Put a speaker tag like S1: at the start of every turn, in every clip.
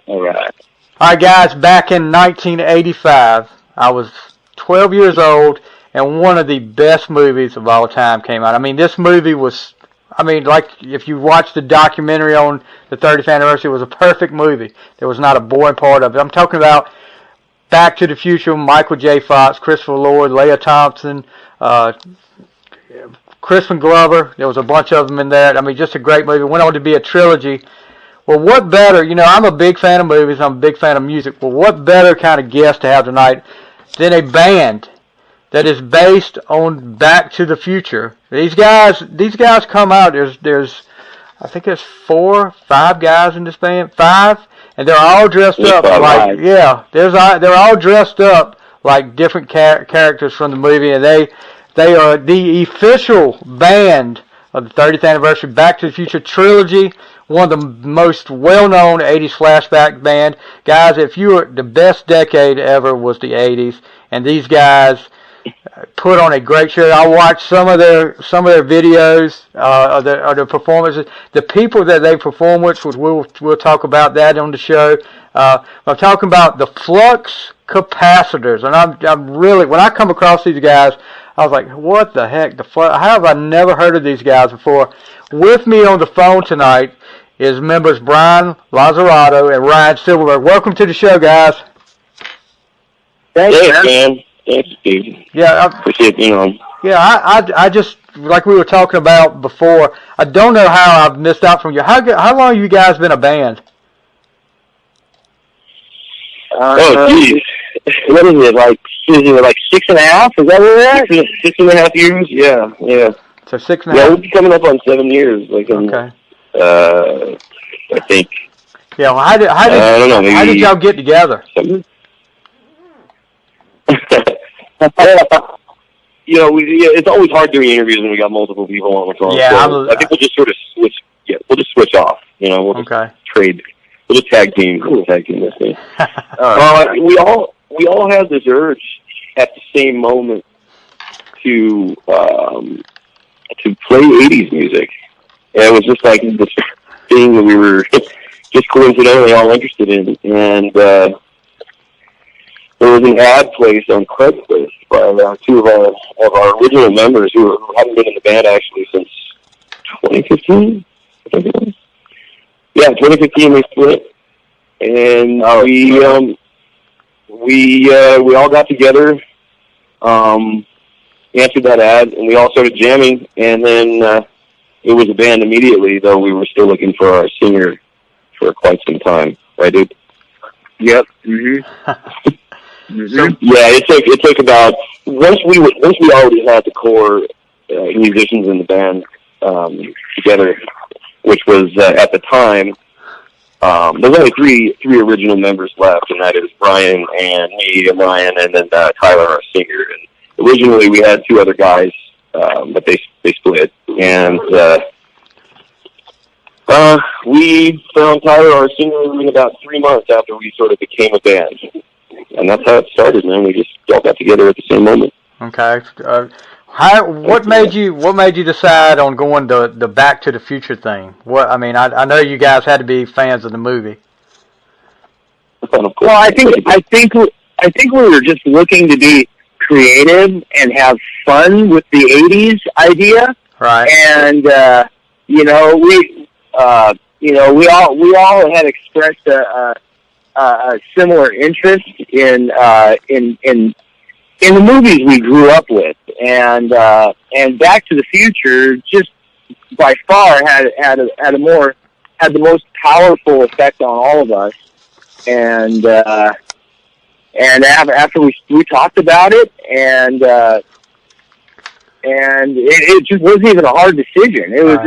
S1: All right.
S2: All right, guys, back in 1985, I was 12 years old, and one of the best movies of all time came out. I mean, this movie was, like if you watch the documentary on the 30th anniversary, it was a perfect movie. There was not a boring part of it. I'm talking about Back to the Future, Michael J. Fox, Christopher Lloyd, Leah Thompson, Crispin Glover. There was a bunch of them in there. I mean, just a great movie. It went on to be a trilogy. Well, what better, I'm a big fan of movies, I'm a big fan of music. Well, what better kind of guest to have tonight than a band that is based on Back to the Future? These guys come out, there's I think there's 4, 5 guys in this band, 5, and they're all dressed up like, they're all dressed up like different characters from the movie, and they are the official band of the 30th anniversary Back to the Future trilogy. One of the most well-known 80s flashback band. Guys, if you were, the best decade ever was the 80s, and these guys put on a great show. I watched some of their videos of their performances. The people that they perform with, we'll talk about that on the show. I'm talking about the Flux Capacitors, and I'm really, when I come across these guys, I was like, what the heck? How have I never heard of these guys before? With me on the phone tonight is members Brian Lazzarato and Ryan Silverberg. Welcome to the show, guys.
S1: Thanks, man. Thanks, Steve.
S2: Yeah,
S1: appreciate being on.
S2: Yeah, I just, like we were talking about before, I don't know how I've missed out from you. How long have you guys been a band?
S1: Geez. What is it, like 6.5? Is that where we're at? 6.5 years? Yeah.
S2: So 6.5?
S1: Yeah, we'll be coming up on 7 years.
S2: Okay.
S1: I think.
S2: Yeah, well, how did y'all get together?
S1: It's always hard doing interviews when we got multiple people on the phone.
S2: Yeah,
S1: so I think we'll just sort of switch. Yeah, we'll just switch off. We'll just trade. We'll just tag team. We'll tag team this thing. We all had this urge at the same moment to play 80s music. And it was just like this thing that we were just coincidentally all interested in. And there was an ad placed on Craigslist by 2 of our original members who haven't been in the band actually since 2015, I think it was. Yeah, 2015 we split. And we all got together, answered that ad, and we all started jamming, and then it was a band immediately, though we were still looking for our singer for quite some time. Right, dude? Yep. So, yeah, it took about, once we already had the core musicians in the band together, which was at the time, there's only three original members left, and that is Brian and me and Ryan, and then Tyler, our singer. And originally we had 2 other guys, but they split, and we found Tyler, our singer, in about 3 months after we sort of became a band, and that's how it started. Man, we just all got together at the same moment.
S2: Okay. What made you decide on going the Back to the Future thing? I know you guys had to be fans of the movie.
S3: Well, I think we were just looking to be creative and have fun with the '80s idea,
S2: right?
S3: And we all had expressed a similar interest in the movies we grew up with, and Back to the Future just by far had the most powerful effect on all of us, and after we talked about it, and it just wasn't even a hard decision. It was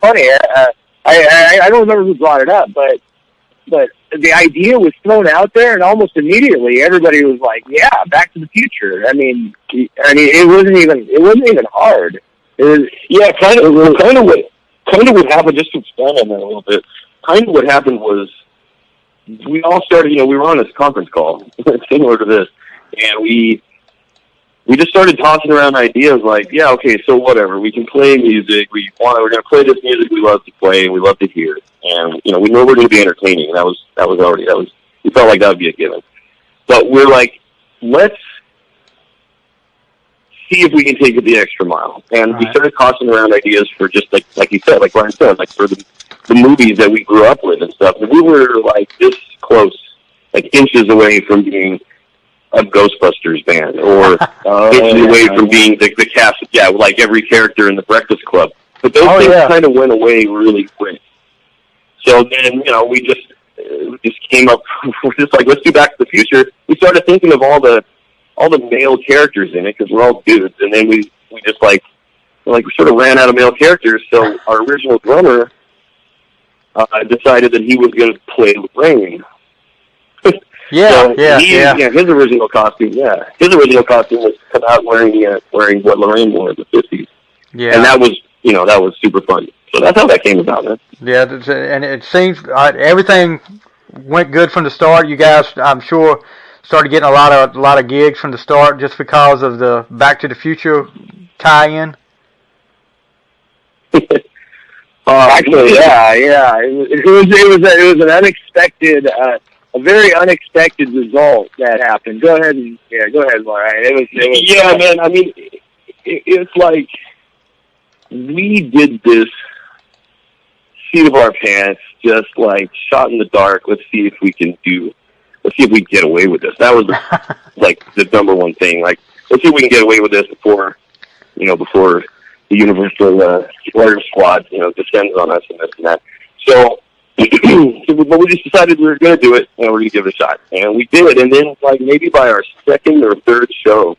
S3: funny. I don't remember who brought it up, but the idea was thrown out there, and almost immediately everybody was like, "Yeah, Back to the Future." I mean, it wasn't even hard. It was
S1: kind of what happened. Just to expand on that a little bit, kind of what happened was we all started. We were on this conference call similar to this, and we we just started tossing around ideas like, yeah, okay, so whatever. We can play music. We're going to play this music we love to play and we love to hear. And, you know, we know we're going to be entertaining. We felt like that would be a given. But we're like, let's see if we can take it the extra mile. And we started tossing around ideas for just like you said, like Brian said, like for the movies that we grew up with and stuff. And we were like this close, like inches away from being a Ghostbusters band, or inches away from being the cast, like every character in the Breakfast Club. But those things kind of went away really quick. So then, you know, we just came up, we're just like, let's do Back to the Future. We started thinking of all the male characters in it, because we're all dudes, and then we just we sort of ran out of male characters, so our original drummer decided that he was going to play Lorraine. His original costume was to come out wearing what Lorraine wore in the 50s. Yeah. And that was super fun. So that's how that came about, man.
S2: Yeah, and it seems everything went good from the start. You guys, I'm sure, started getting a lot of gigs from the start just because of the Back to the Future tie-in.
S3: Actually, yeah. It was an unexpected. A very unexpected result that happened. Go ahead, Laura.
S1: Man. I mean, it's like we did this seat of our pants, just like shot in the dark. Let's see if we can get away with this. That was like the number one thing. Like, let's see if we can get away with this before the Universal Warrior Squad, descends on us and this and that. So. But we just decided we were going to do it, and we're going to give it a shot. And we did, and then, like, maybe by our second or third show,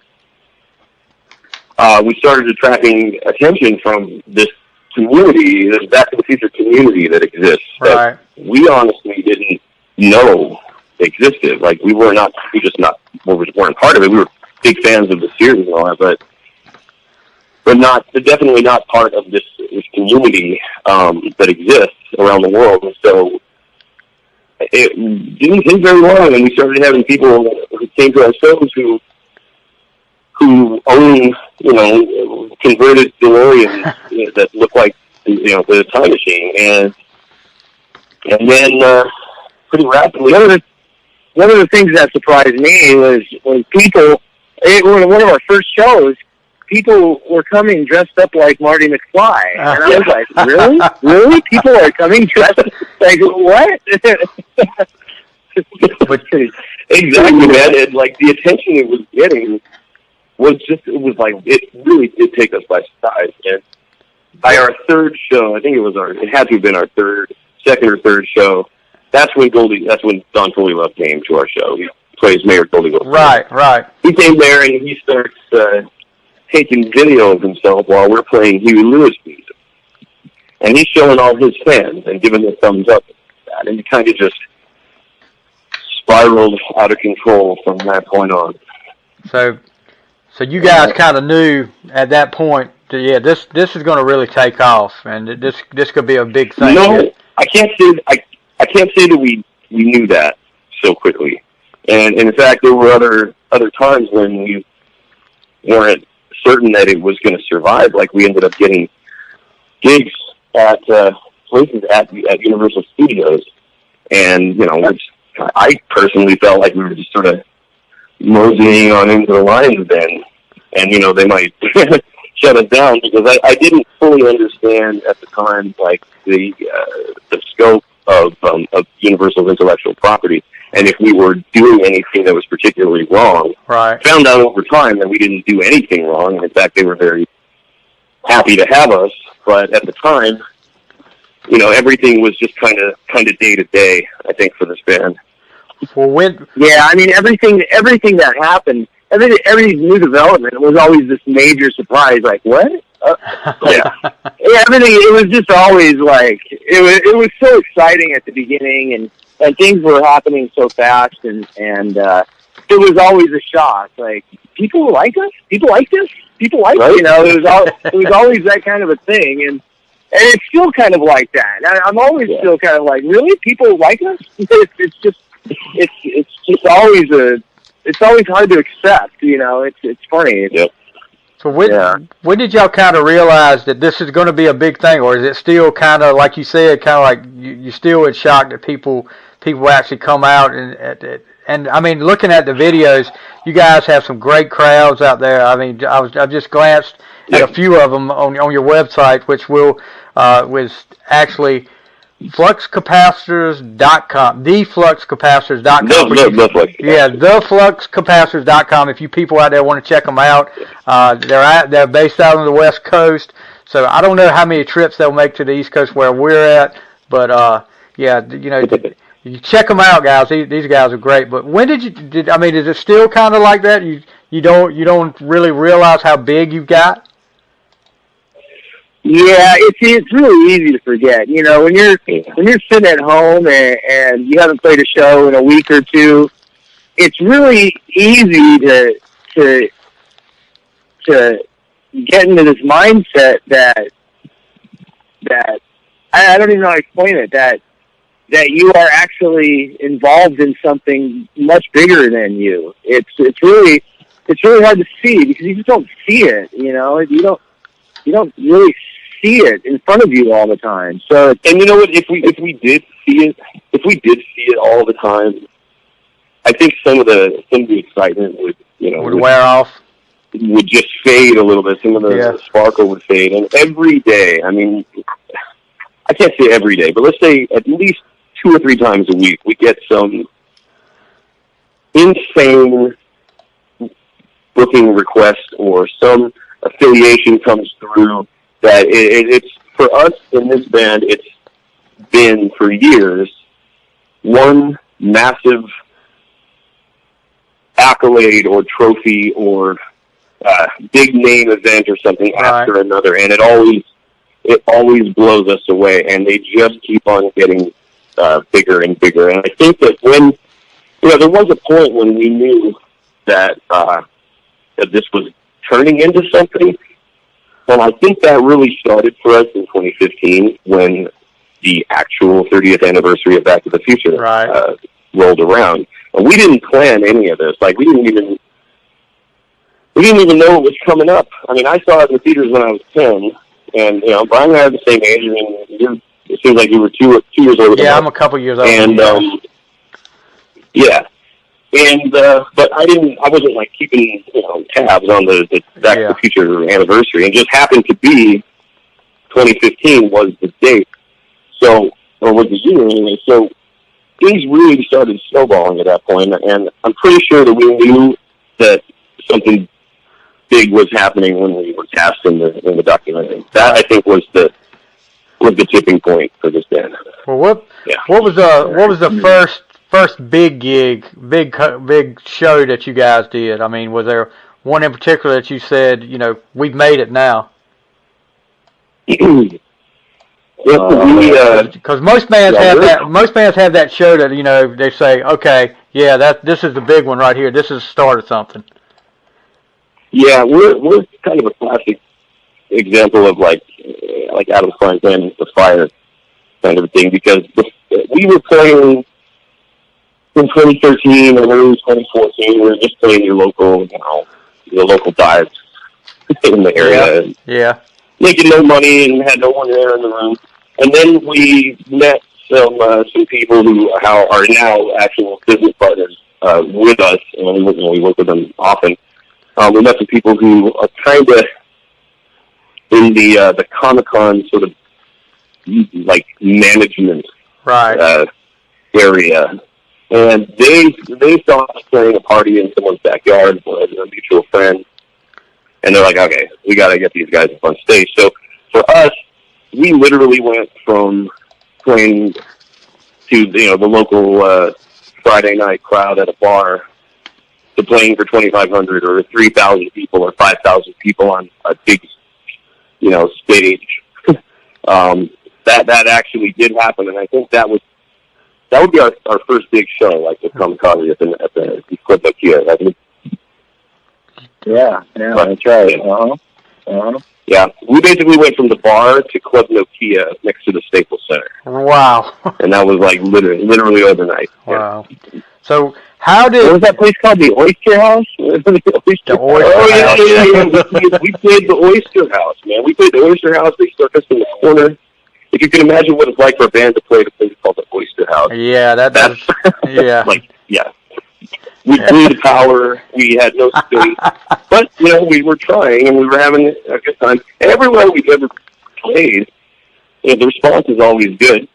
S1: we started attracting attention from this community, this Back to the Future community that exists. That we honestly didn't know existed. Like, we weren't part of it. We were big fans of the series and all that, but definitely not part of this community that exists around the world. And so it didn't take very long, and we started having people who came to our shows who own, converted DeLoreans that look like, the time machine. And then pretty rapidly,
S3: one of the things that surprised me was when people, one of our first shows, people were coming dressed up like Marty McFly. And I was like, really? Really? People are coming dressed like, what?
S1: Exactly, man. And, like, the attention it was getting it did take us by surprise. And by our third show, I think it had to have been our second or third show, that's when Don Foley came to our show. He plays Mayor Goldie Wilson.
S2: Right.
S1: He came there and he starts taking video of himself while we're playing Huey Lewis music. And he's showing all his fans and giving the thumbs up. And it kind of just spiraled out of control from that point on.
S2: So you guys kind of knew at that point that, this is going to really take off, and this could be a big thing.
S1: No, I can't say that we knew that so quickly. And in fact, there were other times when we weren't certain that it was going to survive. Like, we ended up getting gigs at places at Universal Studios, and I personally felt like we were just sort of moseying on into the lines then, and they might shut us down, because I didn't fully understand at the time, like, the scope of Universal's intellectual property, and if we were doing anything that was particularly wrong.
S2: Right.
S1: Found out over time that we didn't do anything wrong, and in fact they were very happy to have us, but at the time, everything was just kind of day to day, I think, for this band.
S2: Well,
S3: everything that happened, every new development was always this major surprise. Like, what? Everything. It was just always like it was so exciting at the beginning, and things were happening so fast, and it was always a shock. Like, people like us? People like this? People like us? It was always that kind of a thing, and it's still kind of like that. I'm always still kind of like, really? People like us? It's just always it's always hard to accept. You know, it's funny.
S1: Yep.
S2: So when did y'all kind of realize that this is going to be a big thing, or is it still kind of like you said, kind of like you're still in shock that people actually come out and I mean, looking at the videos, you guys have some great crowds out there. I mean, I've just glanced at a few of them on your website, which was actually fluxcapacitors.com, thefluxcapacitors.com. Thefluxcapacitors.com. If you people out there want to check them out, they're based out on the West Coast. So I don't know how many trips they'll make to the East Coast where we're at, but yeah, you know, you check them out, guys. These guys are great. But when did I mean, is it still kind of like that? You don't really realize how big you've got?
S3: Yeah, it's really easy to forget. You know, when you're sitting at home and you haven't played a show in a week or two, it's really easy to get into this mindset that I don't even know how to explain it, that you are actually involved in something much bigger than you. It's really hard to see because you just don't see it. You know, you don't really see it in front of you all the time. So,
S1: and you know what? If we did see it all the time, I think some of the excitement would
S2: wear off.
S1: Would just fade a little bit. Some of the sparkle would fade. And every day, I mean, I can't say every day, but let's say at least 2 or 3 times a week, we get some insane booking request or some affiliation comes through that it's for us in this band, it's been for years one massive accolade or trophy or big name event or something after another, and it always blows us away, and they just keep on getting bigger and bigger. And I think that when there was a point when we knew that that this was turning into something, and I think that really started for us in 2015 when the actual 30th anniversary of Back to the Future rolled around. And we didn't plan any of this. Like, we didn't even know it was coming up. I mean, I saw it in the theaters when I was 10, and Brian and I are the same age. I mean, it seems like you were 2 years older.
S2: Yeah, I'm a couple years older.
S1: And but I wasn't like keeping tabs on the Back to the Future anniversary, and just happened to be 2015 was the date. So, or was the year anyway. So things really started snowballing at that point, and I'm pretty sure that we knew that something big was happening when we were cast in the documentary. That, I think, was the tipping point for this band.
S2: Well, what was the first big gig, big show that you guys did? I mean, was there one in particular that you said, we've made it now? Because most bands have that. Most bands have that show that they say, okay, this is the big one right here. This is the start of something.
S1: Yeah, we're kind of a classic example of like Adam Klein's band, The Fire kind of a thing, because we were playing in 2013 and early 2014. We were just playing your local dives in the area.
S2: Yeah.
S1: Making no money and had no one there in the room. And then we met some people who are now actual business partners with us, and we work with them often. We met some people who are kind of in the Comic-Con sort of like management area, and they saw us playing a party in someone's backyard with a mutual friend, and they're like, okay, we got to get these guys up on stage. So for us, we literally went from playing to the local Friday night crowd at a bar to playing for 2,500 or 3,000 people or 5,000 people on a big stage. That actually did happen, and I think that would be our first big show, like the Kamikaze at the Club Nokia. I think.
S3: Yeah, that's right.
S1: Yeah, we basically went from the bar to Club Nokia next to the Staples Center.
S2: Wow.
S1: And that was like literally overnight.
S2: Wow.
S1: Yeah.
S2: So how did...
S3: What was that place called? The Oyster House?
S2: The Oyster
S1: House. We played the Oyster House, man. We played the Oyster House. They stuck us in the corner. If you can imagine what it's like for a band to play at a place called the Oyster House.
S2: Yeah, that's yeah.
S1: We blew the power. We had no space. But, we were trying, and we were having a good time. And everywhere we've ever played, the response is always good.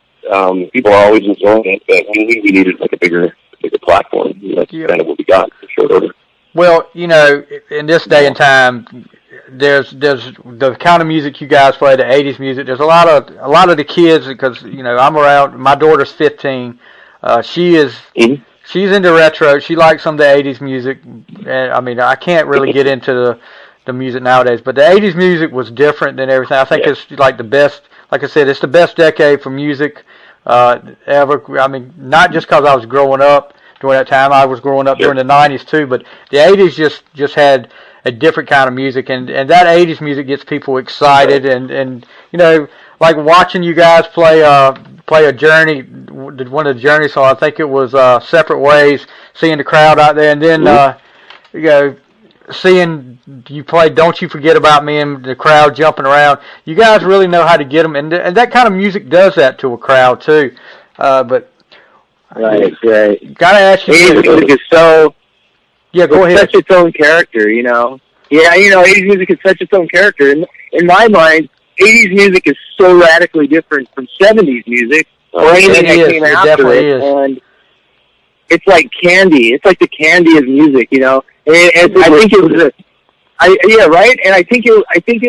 S1: People are always enjoying it, but we needed like a bigger platform. That's kind of what we got for short order.
S2: Well, in this day and time, there's the kind of music you guys play, the '80s music. There's a lot of the kids, because I'm around. My daughter's 15. She's into retro. She likes some of the '80s music. And I can't really get into the music nowadays, but the '80s music was different than everything. I think it's like the best. Like I said, it's the best decade for music ever. Not just because I was growing up during that time. I was growing up during the '90s too, but the '80s just had a different kind of music, and that '80s music gets people excited, and like watching you guys play a Journey, one of the Journey songs. I think it was Separate Ways. Seeing the crowd out there, and then seeing you play Don't You Forget About Me and the crowd jumping around. You guys really know how to get them, and that kind of music does that to a crowd too. But
S3: right.
S2: Gotta ask you.
S3: 80s music is so.
S2: Yeah, go ahead.
S3: Such its own character, Yeah, 80s music is such its own character. In my mind, 80s music is so radically different from 70s music or anything that came after it. And it's like candy. It's like the candy of music, And I think it was right. And I think it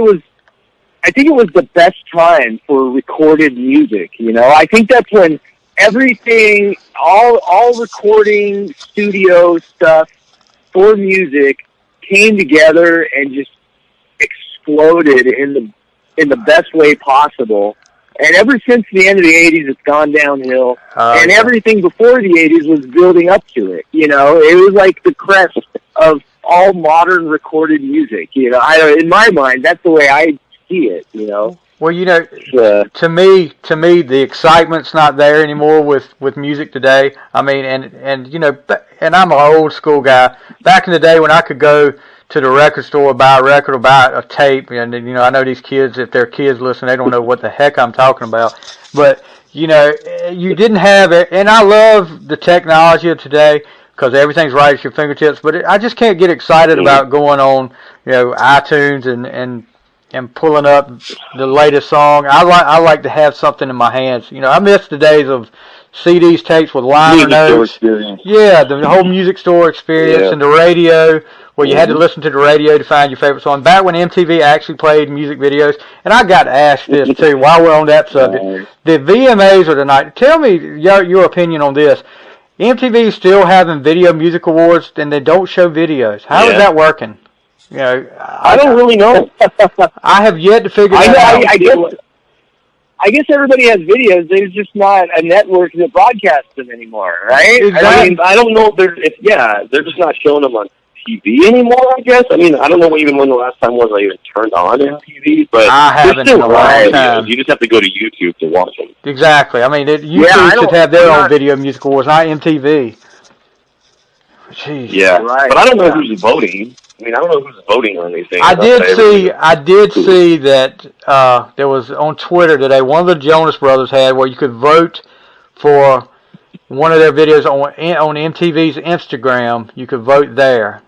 S3: was the best time for recorded music. I think that's when everything, all recording studio stuff for music came together and just exploded in the best way possible. And ever since the end of the 80s, it's gone downhill. And everything before the 80s was building up to it. It was like the crest of all modern recorded music. In my mind, that's the way I see it.
S2: Well, to me, the excitement's not there anymore with music today. And I'm an old school guy. Back in the day when I could go to the record store, buy a record or buy a tape, and I know these kids, if they're kids listening, they don't know what the heck I'm talking about. But you didn't have it, and I love the technology of today because everything's right at your fingertips. But I just can't get excited about going on, iTunes and pulling up the latest song. I like to have something in my hands. I miss the days of CDs, tapes with liner notes. Yeah, the whole music store experience and the radio, where you had to listen to the radio to find your favorite song. Back when MTV actually played music videos, and I got to ask this too while we're on that subject. The VMAs of the night. Tell me your opinion on this. MTV is still having video music awards, and they don't show videos. How is that working?
S1: I don't really know.
S2: I have yet to figure that out.
S3: I guess everybody has videos. There's just not a network that broadcasts them anymore, right?
S2: Exactly.
S1: I don't know if they're just not showing them on TV anymore, I guess. I don't know even when the last time was I even turned on MTV, but
S2: I haven't in a long time.
S1: You just have to go to YouTube to watch them.
S2: Exactly. YouTube should have their own video music awards, not MTV. Jeez.
S1: Yeah, right. But I don't know who's voting. I don't know who's voting on anything.
S2: I did see that there was on Twitter today, one of the Jonas Brothers had where you could vote for one of their videos on MTV's Instagram. You could vote there.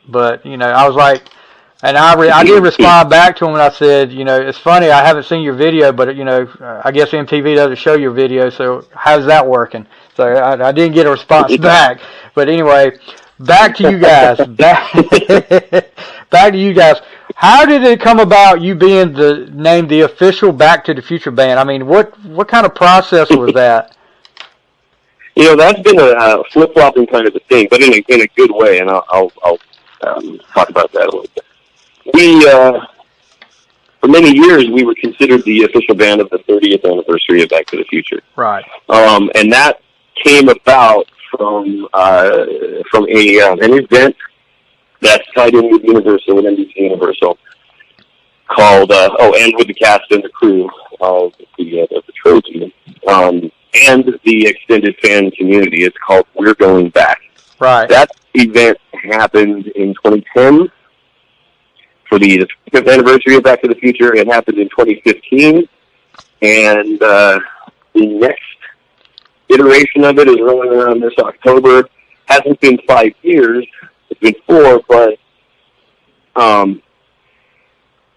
S2: But, I was like, and I did respond back to him and I said, it's funny, I haven't seen your video, but, I guess MTV doesn't show your video, so how's that working? So I didn't get a response back. But anyway, back to you guys. Back to you guys. How did it come about you being named the official Back to the Future band? What kind of process was that?
S1: That's been a flip-flopping kind of a thing, but in a good way, and I'll talk about that a little bit. For many years, we were considered the official band of the 30th anniversary of Back to the Future.
S2: Right.
S1: And that came about from an event that's tied in with Universal and NBC Universal called and with the cast and the crew of the Trojan. and the extended fan community. It's called We're Going Back.
S2: Right.
S1: That event happened in 2010 for the 5th anniversary of Back to the Future. It happened in 2015, and the next iteration of it is rolling around this October. Hasn't been 5 years. It's been 4, but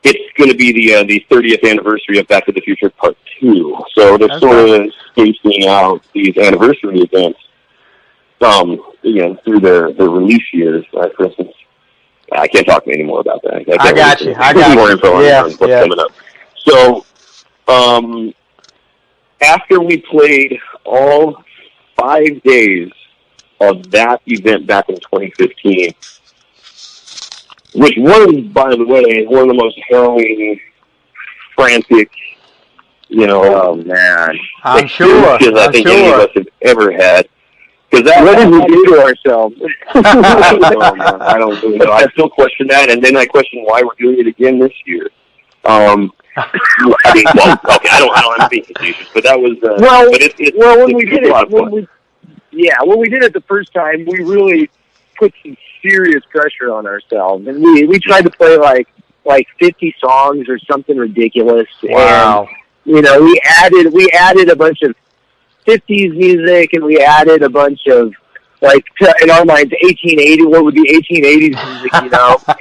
S1: it's going to be the 30th anniversary of Back to the Future Part 2. So they're sort of spacing out these anniversary events, through their release years. For instance, I can't talk any more about that.
S2: I got you. I got
S1: more info
S2: you.
S1: on what's coming up. So after we played all 5 days of that event back in 2015, which was, by the way, one of the most harrowing, frantic,
S3: oh man,
S2: I'm sure.
S1: I think any of us have ever had. What
S3: did we do to ourselves?
S1: I don't really know. I still question that, and then I question why we're doing it again this year. I mean, okay, I don't have to be facetious, but that was
S3: when we did it the first time, we really put some serious pressure on ourselves, and we tried to play like 50 songs or something ridiculous.
S2: Wow.
S3: And we added a bunch of 50s music, and we added a bunch of, in our minds, 1880, what would be 1880s music,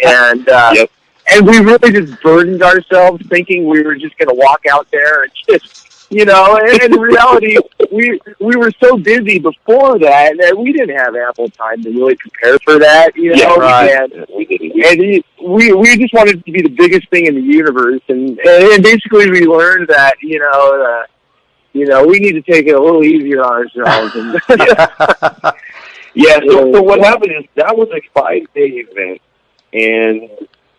S3: and
S1: yep.
S3: And we really just burdened ourselves thinking we were just going to walk out there and just, and in reality, we were so busy before that we didn't have ample time to really prepare for that,
S1: Yeah, right.
S3: And we just wanted it to be the biggest thing in the universe, and basically we learned that, we need to take it a little easier on ourselves. And
S1: yeah, so what happened is that was a 5-day event, and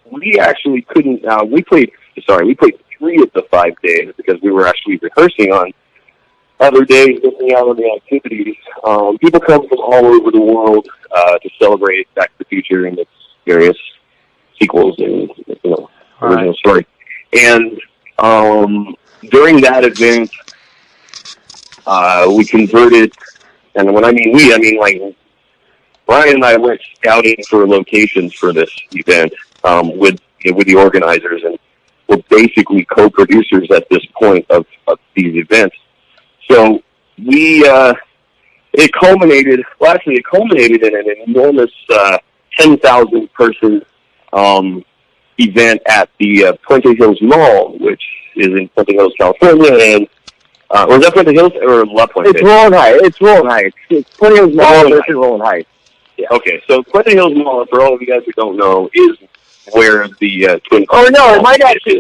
S1: we actually couldn't, we played 3 of the 5 days because we were actually rehearsing on other days, missing out on the activities. People come from all over the world to celebrate Back to the Future and its various sequels and, original story. And during that event, we converted, and when I mean we, I mean like Brian and I went scouting for locations for this event with the organizers, and we're basically co-producers at this point of these events. So it culminated in an enormous 10,000 person event at the Puente Hills Mall, which is in Puente Hills, California, and was that Puente Hills or La Puente?
S3: It's Rolling Heights. It's Puente Hills Mall versus Rolling Heights.
S1: Yeah. Okay, so Puente Hills Mall, for all of you guys who don't know, is where the Twin.
S3: Oh no, it might actually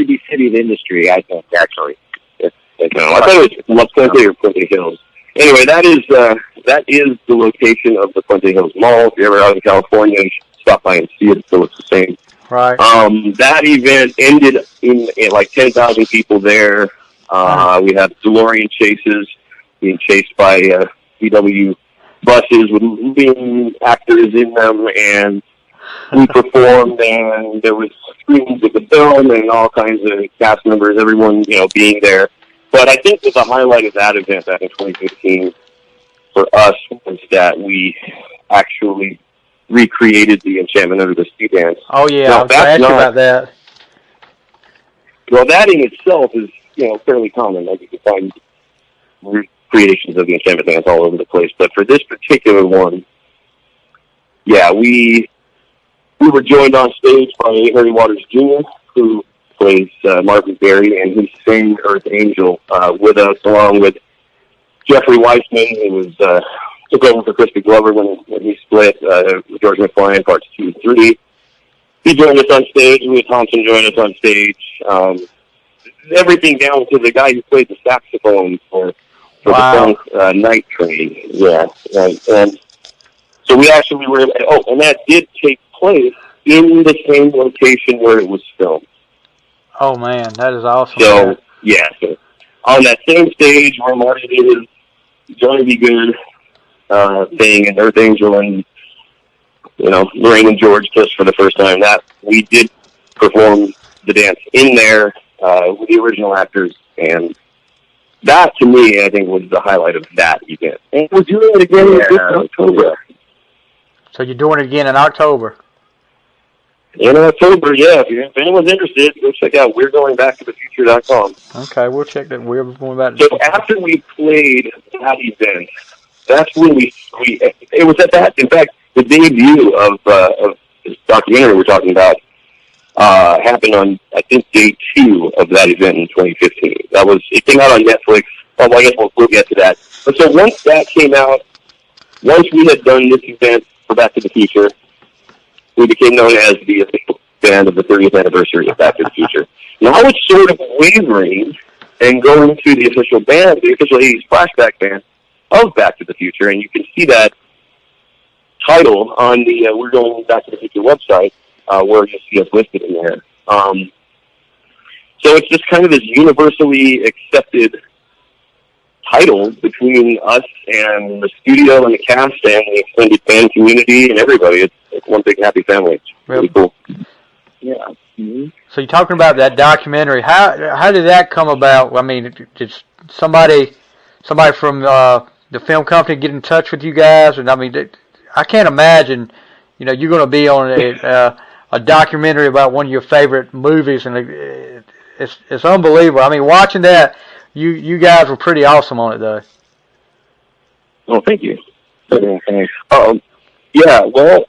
S3: be City of Industry. I think actually.
S1: No, I thought it was La Puente or Puente Hills. Anyway, that is the location of the Puente Hills Mall. If you're ever out in California, you should stop by and see it. So it's the same.
S2: Right.
S1: That event ended in like 10,000 people there. We had DeLorean chases, being chased by VW buses with moving actors in them, and we performed, and there was screens of the film and all kinds of cast members, everyone, being there. But I think that the highlight of that event back in 2015 for us was that we actually recreated the Enchantment Under the Sea dance.
S2: Oh yeah, I was going to ask you about that.
S1: Well, that in itself is, fairly common. Like you can find recreations of the Enchantment dance all over the place. But for this particular one, we were joined on stage by Harry Waters Jr., who plays Marvin Berry, and he sang Earth Angel with us, along with Jeffrey Weissman, who was took over for Crispy Glover when he split George McFly Parts 2 and 3. He joined us on stage. Louis Thompson joined us on stage. Everything down to the guy who played the saxophone for the song Night Train. Yeah, and so we actually were able and that did take place in the same location where it was filmed.
S2: Oh man, that is awesome.
S1: So, so on that same stage where Marty did his Johnny B. Good thing and Earth Angel and, Lorraine and George kissed for the first time, that we did perform the dance in there with the original actors, and that to me, I think, was the highlight of that event. And we're doing it again in October.
S2: So you're doing it again in October?
S1: In October, yeah. If anyone's interested, go check out we'regoingbacktothefuture.com.
S2: Okay, we'll check that. We're going back.
S1: So after we played that event, that's when it was at that. In fact, the debut of this documentary we're talking about happened on, I think, day 2 of that event in 2015. It came out on Netflix. Well, I guess we'll get to that. But so once that came out, once we had done this event for Back to the Future, we became known as the official band of the 30th anniversary of Back to the Future. Now it's sort of wavering and going to the official band, the official 80s flashback band of Back to the Future, and you can see that title on the We're Going Back to the Future website, where you'll see us listed in there. So it's just kind of this universally accepted title between us and the studio and the cast and the extended band community and everybody. It's one big happy family. It's really cool. Yeah. Mm-hmm.
S2: So you're talking about that documentary. How did that come about? I mean, did somebody from the film company get in touch with you guys? And I mean, I can't imagine, you're going to be on a documentary about one of your favorite movies, and it's unbelievable. I mean, watching that, you guys were pretty awesome on it, though.
S1: Oh, thank you. Thanks. Yeah. Well,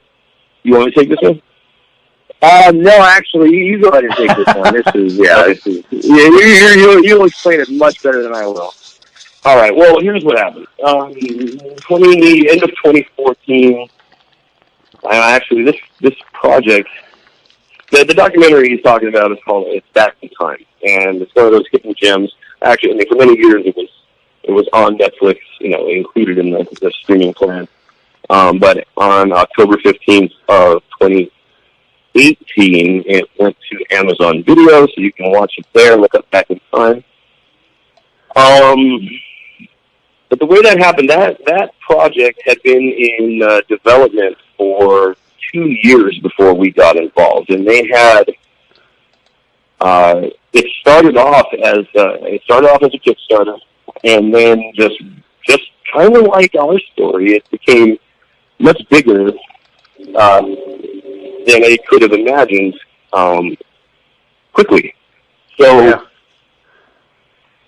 S1: you want me to take this one?
S3: No, actually, you go ahead and take this one. You'll explain it much better than I will.
S1: All right. Well, here's what happened. The end of 2014. Actually, this project, the documentary he's talking about is called "It's Back in Time," and it's one of those hidden gems. Actually, I mean, for many years it was on Netflix, included in the streaming plan. But on October 15th of 2018, it went to Amazon Video, so you can watch it there. Look up Back in Time. But the way that happened, that project had been in development for 2 years before we got involved, and they had. It started off as a Kickstarter, and then just kind of like our story, it became much bigger than I could have imagined quickly. So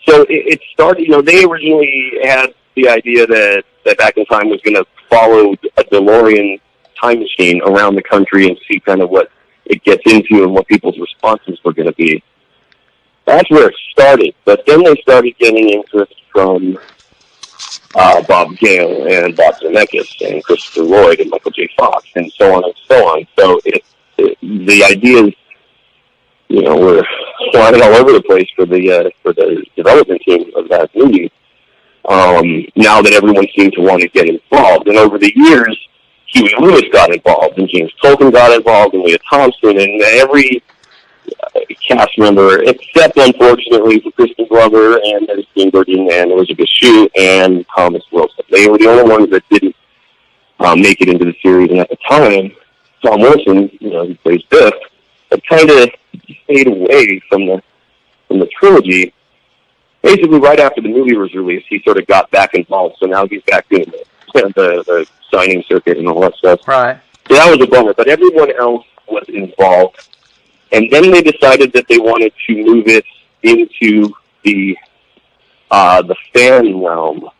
S1: it started. They originally had the idea that Back in Time was going to follow a DeLorean time machine around the country and see kind of what it gets into and what people's responses were going to be. That's where it started. But then they started getting interest from Bob Gale and Bob Zemeckis and Christopher Lloyd and Michael J. Fox and so on and so on. So the ideas, were flying all over the place for the development team of that movie. Now that everyone seemed to want to get involved, and over the years, Huey Lewis got involved, and James Tolkien got involved, and Leah Thompson, and every cast member, except unfortunately for Kristen Glover and Eddie Steenburgen and Elizabeth Shue and Thomas Wilson. They were the only ones that didn't make it into the series. And at the time, Tom Wilson, who plays Biff, had kind of stayed away from the trilogy. Basically, right after the movie was released, he sort of got back involved. So now he's back doing the signing circuit and all that stuff.
S2: Right.
S1: So that was a bummer. But everyone else was involved. And then they decided that they wanted to move it into the fan realm,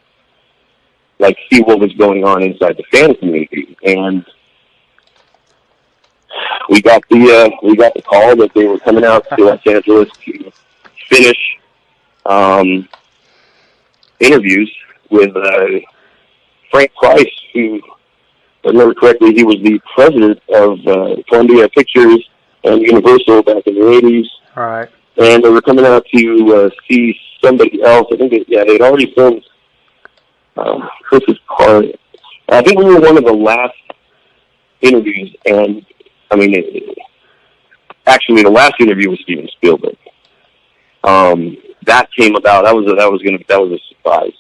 S1: like see what was going on inside the fan community. And we got the call that they were coming out to Los Angeles to finish interviews with Frank Price, who, if I remember correctly, he was the president of Columbia Pictures and Universal back in the 80s.
S2: All right.
S1: And they were coming out to see somebody else. I think they'd already filmed Chris's part. I think we were one of the last interviews, and I mean, actually, the last interview was Steven Spielberg. That came about. That was a surprise.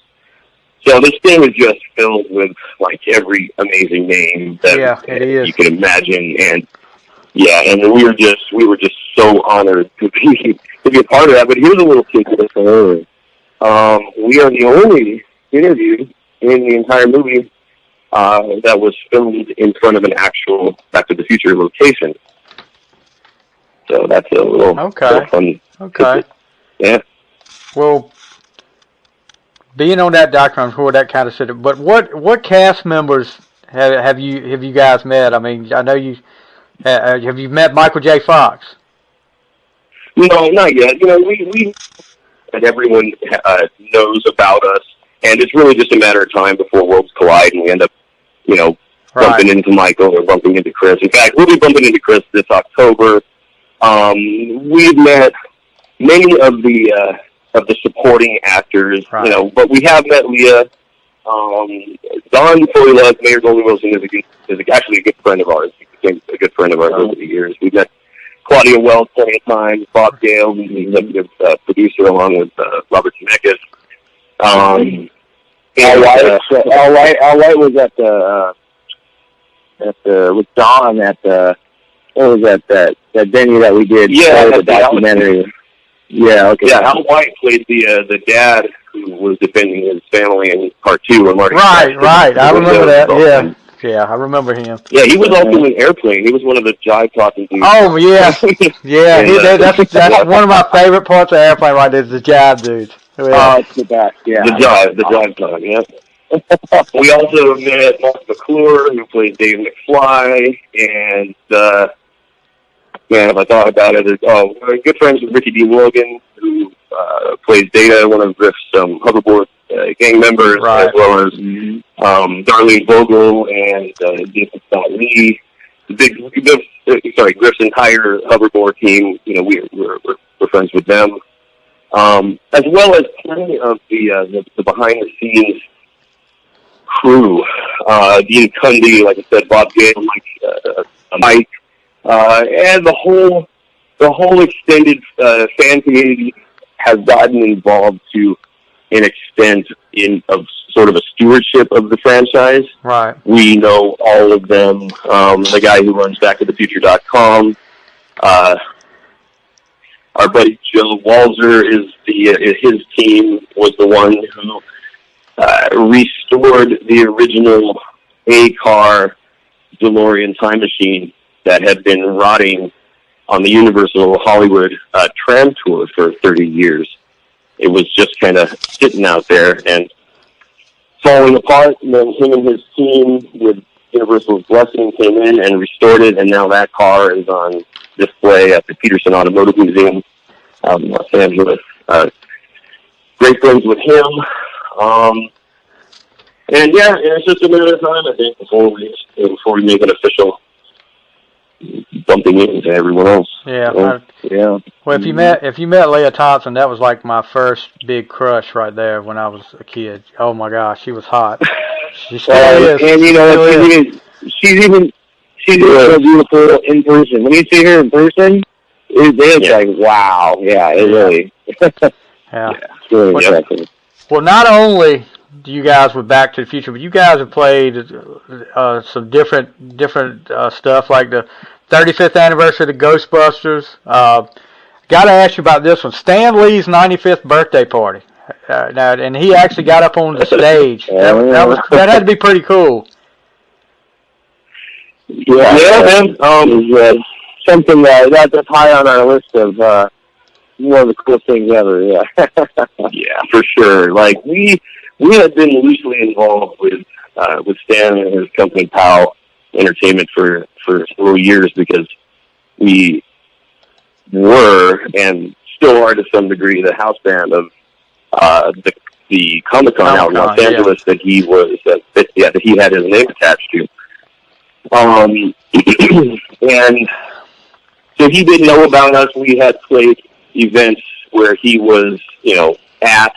S1: So this thing is just filled with like every amazing name that you can imagine, and and we were just so honored to be a part of that. But here's a little tidbit. we are the only interview in the entire movie that was filmed in front of an actual Back to the Future location. So that's a little fun.
S2: Okay.
S1: Yeah.
S2: Well, being on that documentary, that kind of shit. But what cast members have you guys met? I mean, I know you have you met Michael J. Fox?
S1: No, not yet. You know, we and everyone knows about us, and it's really just a matter of time before worlds collide, and we end up, you know, bumping into Michael or bumping into Chris. In fact, we'll be bumping into Chris this October. We've met many of the supporting actors, you know, but we have met Leah. Don Flythe, Mayor Goldie Wilson is actually a good friend of ours. He became a good friend of ours over the years. We've met Claudia Wells plenty of times, Bob Gale, who's the executive producer, along with Robert Zemeckis. Al White was at with Don at what was that venue that we did the documentary. Yeah, okay. Yeah, Al White played the dad who was defending his family in part 2 when Marty.
S2: Right. I remember that. Yeah, I remember him.
S1: Yeah, he was also in Airplane. He was one of the jive talking dudes.
S2: Oh yeah, that's one of my favorite parts of Airplane. Right, is the jive dudes.
S3: Oh, it's the best. Yeah,
S1: the jive talk. Yeah. We also met Mark McClure, who plays Dave McFly, and man, if I thought about it, we're good friends with Ricky D. Logan, who plays Data, one of Griff's Hoverboard gang members, as well as Darlene Vogel and Jason Scott Lee. Griff's entire Hoverboard team. You know, we're friends with them, as well as plenty of the behind the scenes crew. Dean Cundy, like I said, Bob Gale, Mike. And the whole extended fan community has gotten involved to an extent of sort of a stewardship of the franchise.
S2: Right.
S1: We know all of them. The guy who runs BackToTheFuture.com. Our buddy Joe Walzer his team was the one who restored the original A-car DeLorean time machine that had been rotting on the Universal Hollywood tram tour for 30 years. It was just kind of sitting out there and falling apart, and then him and his team, with Universal's blessing, came in and restored it, and now that car is on display at the Peterson Automotive Museum out in Los Angeles. Great friends with him. And it's just a matter of time, I think, before we make an official bumping into everyone else.
S2: Yeah.
S1: Well,
S2: if you met Leah Thompson, that was like my first big crush right there when I was a kid. Oh my gosh, she was hot. She still is.
S3: And you know, she's even so beautiful in person. When you see her in person, it's like wow. Yeah, it really.
S2: Yeah.
S3: It's really impressive.
S2: Well, not only do you guys with Back to the Future, but you guys have played some different stuff, like the 35th anniversary of the Ghostbusters. Got to ask you about this one. Stan Lee's 95th birthday party. And he actually got up on the stage. That had to be pretty cool.
S3: Yeah, man. Something that's high on our list of one of the coolest things ever. Yeah.
S1: Yeah, for sure. Like we had been loosely involved with Stan and his company POW Entertainment for several years, because we were and still are to some degree the house band of the Comic-Con out in Los Angeles that he was that he had his name attached to. And so he didn't know about us. We had played events where he was, at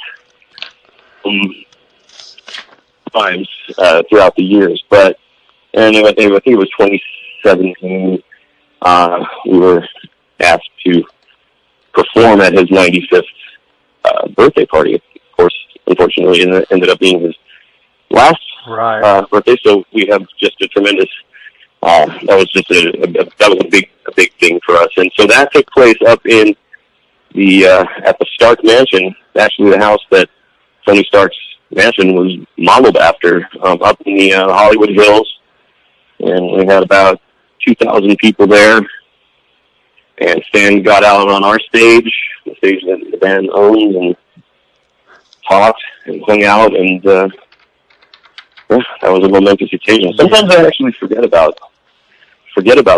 S1: times throughout the years. But I think it was 2017. We were asked to perform at his 95th birthday party. Of course, unfortunately, it ended up being his last birthday. So we have just a tremendous. That was a big thing for us, and so that took place up in the at the Stark Mansion, actually the house that Tony Stark's mansion was modeled after, up in the Hollywood Hills. And we had about 2,000 people there. And Stan got out on our stage, the stage that the band owned, and talked and hung out, and that was a momentous occasion. Sometimes I actually forget about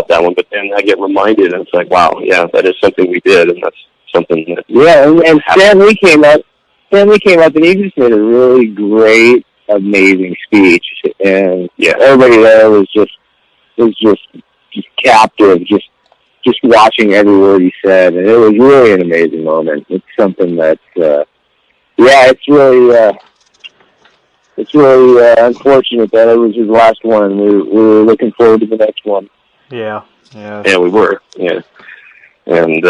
S1: that one, but then I get reminded, and it's like, wow, yeah, that is something we did, and that's something that
S3: and Stan Lee came up, and he just made a really great, amazing speech, and everybody there was just captive, just watching every word he said, and it was really an amazing moment. It's something that, it's really unfortunate that it was his last one. We were looking forward to the next one.
S2: Yeah,
S1: we were. Yeah, and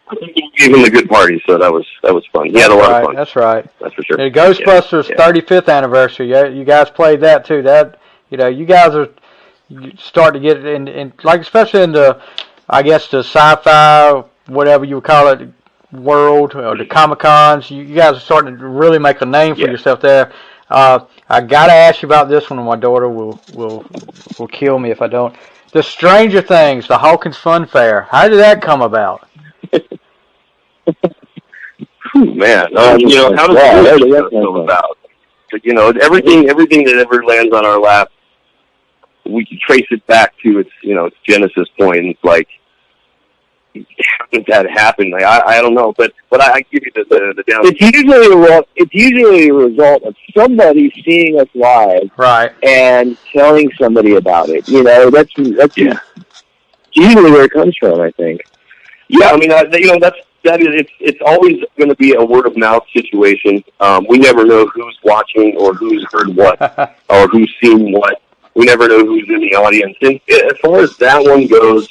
S1: I think we gave him a good party, so that was fun. He had a lot of fun.
S2: That's right.
S1: That's for sure.
S2: The Ghostbusters 35th anniversary. You guys played that too. That you guys are starting to get in like, especially in the, I guess, the sci-fi, whatever you would call it, world, or the Comic-Cons. You guys are starting to really make a name for yourself there. I gotta ask you about this one, and my daughter will kill me if I don't. The Stranger Things, the Hawkins Fun Fair. How did that come about?
S1: Man, how does that come about? But, everything that ever lands on our lap, we can trace it back to its genesis point. It's like, how did that happen? Like, I don't know, but I give you the down.
S3: It's usually a result of somebody seeing us live,
S2: right,
S3: and telling somebody about it. That's usually where it comes from, I think.
S1: Yeah, I mean, it's always going to be a word of mouth situation. We never know who's watching or who's heard what or who's seen what. We never know who's in the audience. And as far as that one goes,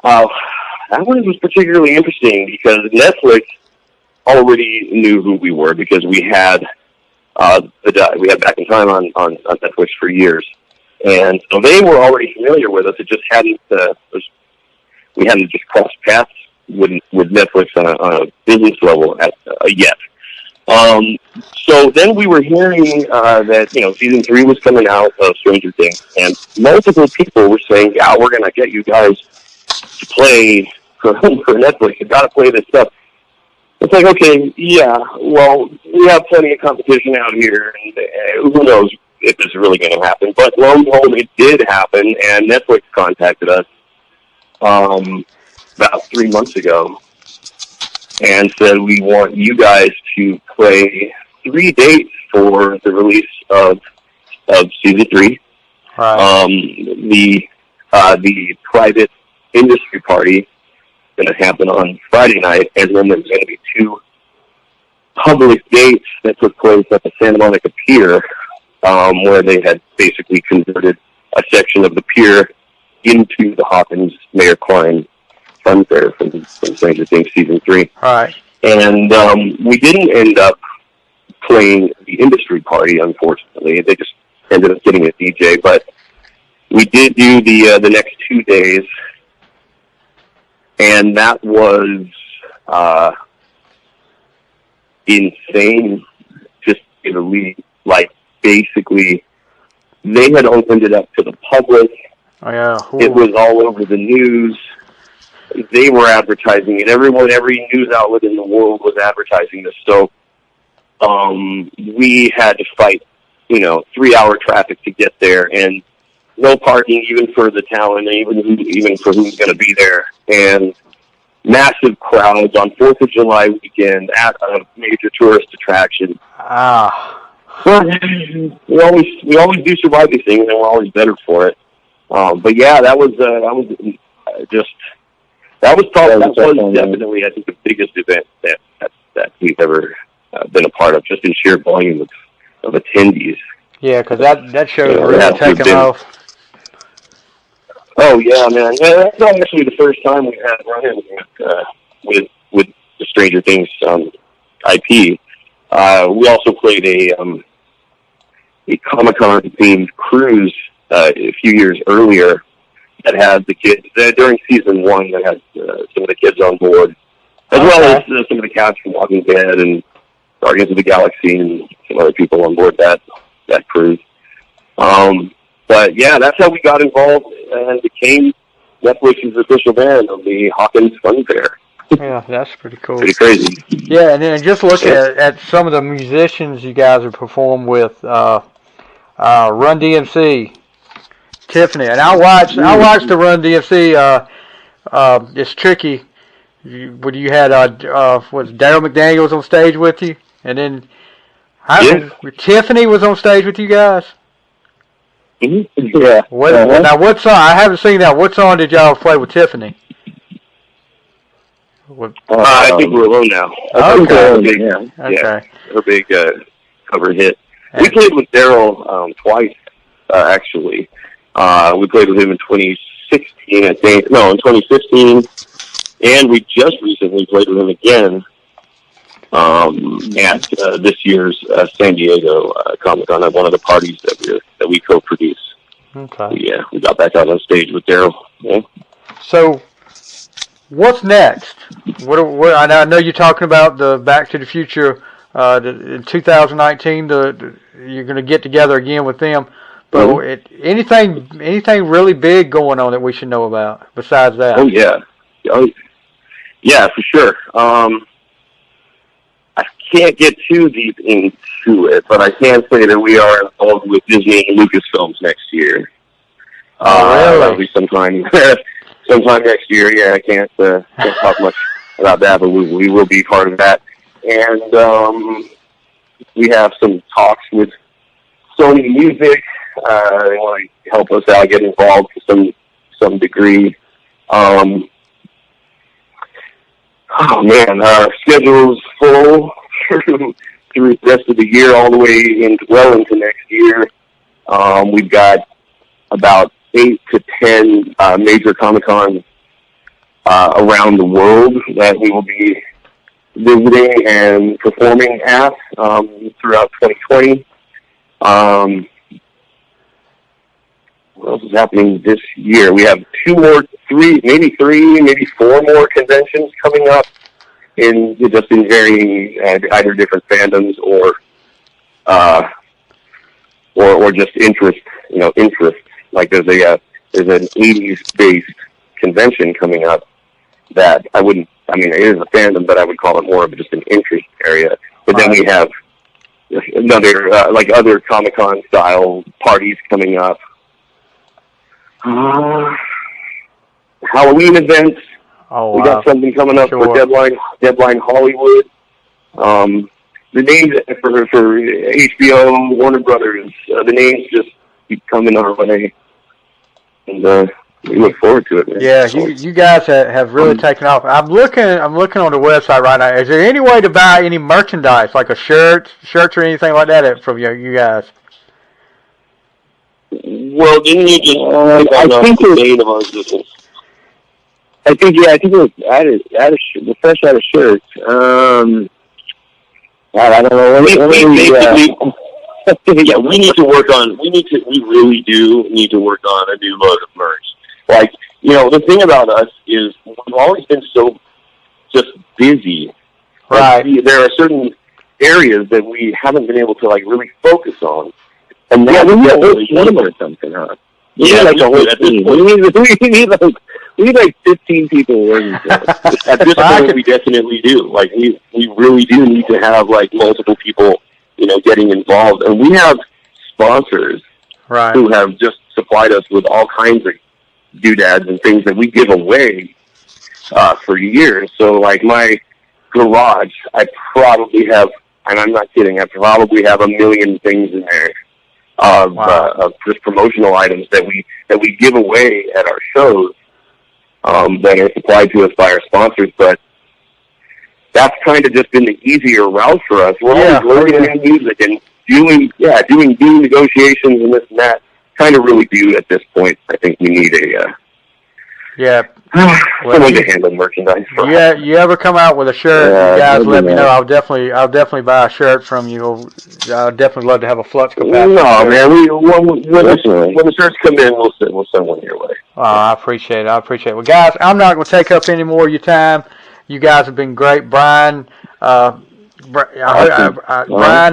S1: that one was particularly interesting because Netflix already knew who we were because we had Back in Time on Netflix for years, and so they were already familiar with us. It just hadn't we hadn't just crossed paths with Netflix on a business level yet. So then we were hearing that season 3 was coming out of Stranger Things, and multiple people were saying, "Yeah, we're gonna get you guys to play for Netflix. You got to play this stuff." It's like, okay, yeah, well, we have plenty of competition out here, and who knows if this is really going to happen. But lo and behold, it did happen, and Netflix contacted us about 3 months ago and said, "We want you guys to play 3 dates for the release of season 3.
S2: Right.
S1: The private industry party going to happen on Friday night, and then there's going to be 2 public dates that took place at the Santa Monica Pier, where they had basically converted a section of the pier into the Hawkins Mayor Klein Fun Fair from Stranger Things season 3.
S2: Right.
S1: And we didn't end up playing the industry party, unfortunately. They just ended up getting a DJ, but we did do the next 2 days. And that was insane, just to the lead. Like, basically, they had opened it up to the public.
S2: Oh, yeah. Ooh.
S1: It was all over the news. They were advertising it. Every news outlet in the world was advertising this. So we had to fight, 3-hour traffic to get there, and no parking even for the talent, even for who's going to be there, and massive crowds on 4th of July weekend at a major tourist attraction. Well, we always do survive these things, and we're always better for it. But yeah, that was definitely, I think, the biggest event that we've ever been a part of, just in sheer volume of attendees.
S2: Yeah, because that show really taken off.
S1: Oh yeah, man. Yeah, that's not actually the first time we've had run-in with the Stranger Things IP. We also played a Comic-Con themed cruise a few years earlier that had the kids during season 1. That had some of the kids on board. as well as some of the cast from Walking Dead and Guardians of the Galaxy and some other people on board that cruise. But yeah, that's how we got involved and became Netflix's official band of the Hawkins Fun Fair.
S2: Yeah, that's pretty cool.
S1: Pretty crazy.
S2: Yeah, and then just looking at some of the musicians you guys have performed with, Run DMC, Tiffany, and I watched the Run DMC. It's tricky. When you had was Daryl McDaniels on stage with you, and then Tiffany was on stage with you guys.
S3: Mm-hmm. Yeah.
S2: Now, what song? I haven't seen that. What song did y'all play with Tiffany?
S1: I think We're Alone Now.
S2: Okay.
S1: Her big cover hit. We played with Daryl twice, actually. We played with him in 2016, I think. No, in 2015. And we just recently played with him again at this year's San Diego Comic-Con at one of the parties that we co-produced.
S2: Okay.
S1: Yeah, we got back out on stage with Daryl. Yeah.
S2: So, what's next? What I know you're talking about the Back to the Future in 2019. You're going to get together again with them. But anything really big going on that we should know about besides that?
S1: Oh yeah, for sure. I can't get too deep into it, but I can say that we are involved with Disney and Lucasfilms next year.
S2: Really?
S1: That'll be sometime next year. Yeah, I can't talk much about that, but we will be part of that. And we have some talks with Sony Music. They want to help us out, get involved to some degree. Oh man, our schedule's full through the rest of the year, all the way into next year. We've got about 8 to 10 major Comic-Cons around the world that we will be visiting and performing at throughout 2020. What else is happening this year? We have 3, maybe 4 more conventions coming up in varying either different fandoms or just interest. Like there's an 80s based convention coming up that it is a fandom, but I would call it more of just an interest area. But then we have another other Comic-Con style parties coming up. Halloween events. Oh, wow. We got something coming up for Deadline Hollywood. The names for HBO, Warner Brothers, the names just keep coming our way, and we look forward to it, man.
S2: Yeah, you guys have really taken off. I'm looking on the website right now. Is there any way to buy any merchandise, like shirts or anything like that from you guys?
S1: Well, didn't you just I think the name of our existence?
S3: I think it was the fresh out of shirts. I don't know. We really do need to work on a new load of merch. Like, the thing about us is we've always been so just busy.
S2: Right.
S3: There are certain areas that we haven't been able to really focus on. And
S1: we need a whole team or
S3: something, huh?
S1: We need like 15 people working. At this point, we definitely do. Like, we really do need to have multiple people, getting involved. And we have sponsors who have just supplied us with all kinds of doodads and things that we give away for years. So, my garage, I probably have, and I'm not kidding, I probably have 1 million things in there. Of just promotional items that we give away at our shows that are supplied to us by our sponsors, but that's kind of just been the easier route for us. We're always learning new music and doing deal negotiations and this and that. Kind of really do at this point. I think we need someone to handle merchandise for us.
S2: You ever come out with a shirt, you guys let me know. I'll definitely buy a shirt from you. I'd definitely love to have a Flux Capacitor.
S1: No, man. When the shirts come in, we'll send one your way.
S2: I appreciate it. Well, guys, I'm not going to take up any more of your time. You guys have been great, Brian. Brian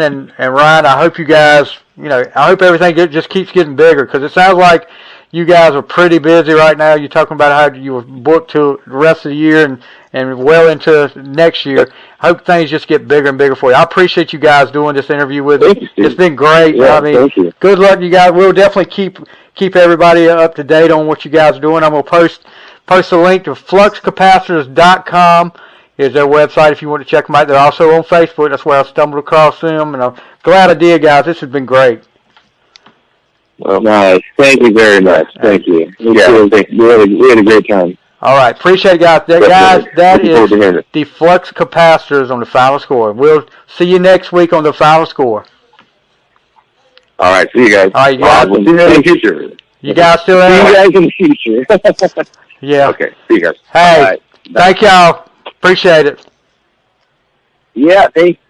S2: and Ryan, I hope you guys, I hope everything just keeps getting bigger, because it sounds like you guys are pretty busy right now. You're talking about how you were booked to the rest of the year and well into next year. I hope things just get bigger and bigger for you. I appreciate you guys doing this interview with me. It's been great.
S3: Yeah, thank you.
S2: Good luck, you guys. We'll definitely keep everybody up to date on what you guys are doing. I'm going to post a link to fluxcapacitors.com. is their website if you want to check them out. They're also on Facebook. That's where I stumbled across them, and I'm glad I did, guys. This has been great.
S3: Well, nice. Thank you very much. Thank you. We had a great time.
S2: All right. Appreciate it, guys. That is the Flux Capacitors on the Final Score. We'll see you next week on the Final Score.
S3: All right. See you guys.
S2: All right, you guys.
S3: We'll see you in the future.
S2: You guys still there?
S3: See you guys in the future.
S2: Yeah.
S3: Okay. See you guys.
S2: Hey,
S3: right.
S2: Thank y'all. Appreciate it.
S3: Yeah. Thanks.